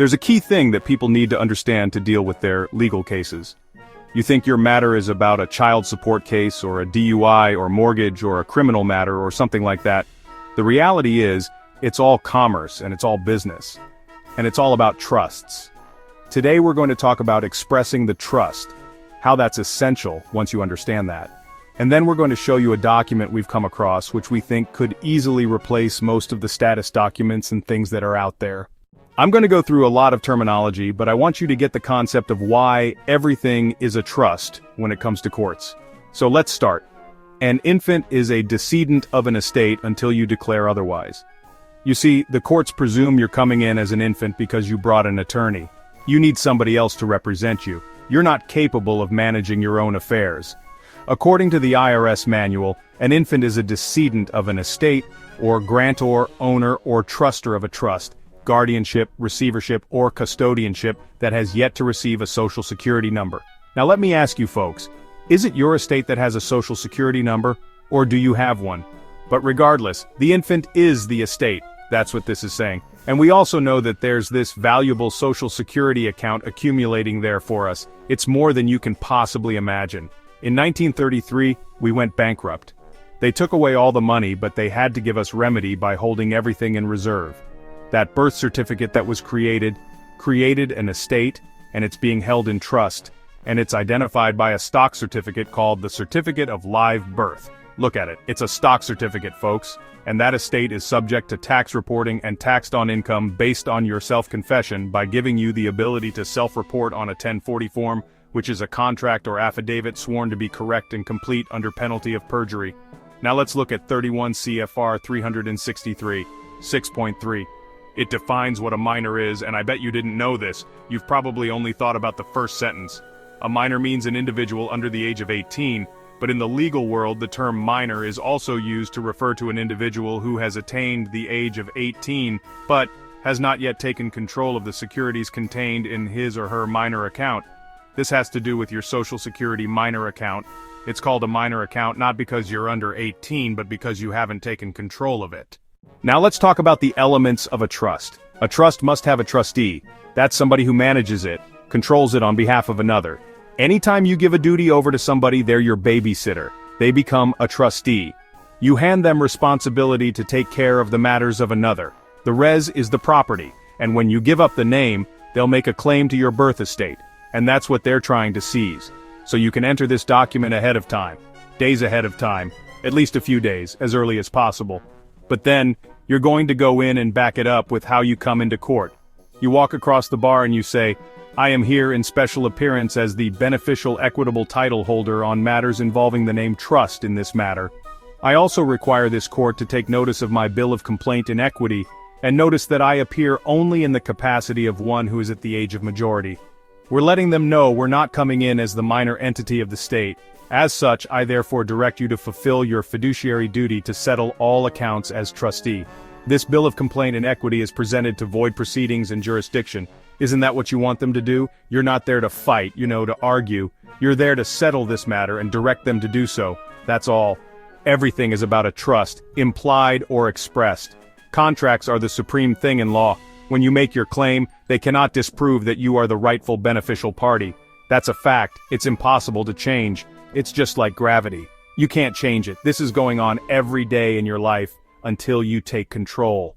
There's a key thing that people need to understand to deal with their legal cases. You think your matter is about a child support case or a DUI or mortgage or a criminal matter or something like that. The reality is, it's all commerce and it's all business. And it's all about trusts. Today we're going to talk about expressing the trust, how that's essential once you understand that. And then we're going to show you a document we've come across which we think could easily replace most of the status documents and things that are out there. I'm going to go through a lot of terminology, but I want you to get the concept of why everything is a trust when it comes to courts. So let's start. An infant is a decedent of an estate until you declare otherwise. You see, the courts presume you're coming in as an infant because you brought an attorney. You need somebody else to represent you. You're not capable of managing your own affairs. According to the IRS manual, an infant is a decedent of an estate, or grantor, owner, or truster of a trust, guardianship, receivership, or custodianship that has yet to receive a social security number. Now let me ask you folks, is it your estate that has a social security number, or do you have one? But regardless, the infant is the estate. That's what this is saying. And we also know that there's this valuable social security account accumulating there for us. It's more than you can possibly imagine. In 1933, we went bankrupt. They took away all the money, but they had to give us remedy by holding everything in reserve. That birth certificate that was created an estate, and it's being held in trust, and it's identified by a stock certificate called the Certificate of Live Birth. Look at it, it's a stock certificate, folks, and that estate is subject to tax reporting and taxed on income based on your self-confession by giving you the ability to self-report on a 1040 form, which is a contract or affidavit sworn to be correct and complete under penalty of perjury. Now let's look at 31 CFR 363, 6.3. It defines what a minor is, and I bet you didn't know this. You've probably only thought about the first sentence. A minor means an individual under the age of 18, but in the legal world the term minor is also used to refer to an individual who has attained the age of 18, but has not yet taken control of the securities contained in his or her minor account. This has to do with your Social Security minor account. It's called a minor account not because you're under 18, but because you haven't taken control of it. Now let's talk about the elements of a trust. A trust must have a trustee. That's somebody who manages it, controls it on behalf of another. Anytime you give a duty over to somebody, they're your babysitter. They become a trustee. You hand them responsibility to take care of the matters of another. The res is the property, and when you give up the name, they'll make a claim to your birth estate, and that's what they're trying to seize. So you can enter this document ahead of time, days ahead of time, at least a few days, as early as possible. But then, you're going to go in and back it up with how you come into court. You walk across the bar and you say, I am here in special appearance as the beneficial equitable title holder on matters involving the name trust in this matter. I also require this court to take notice of my bill of complaint in equity, and notice that I appear only in the capacity of one who is at the age of majority. We're letting them know we're not coming in as the minor entity of the state. As such, I therefore direct you to fulfill your fiduciary duty to settle all accounts as trustee. This bill of complaint in equity is presented to void proceedings and jurisdiction. Isn't that what you want them to do? You're not there to fight, to argue. You're there to settle this matter and direct them to do so. That's all. Everything is about a trust, implied or expressed. Contracts are the supreme thing in law. When you make your claim, they cannot disprove that you are the rightful beneficial party. That's a fact. It's impossible to change. It's just like gravity. You can't change it. This is going on every day in your life until you take control.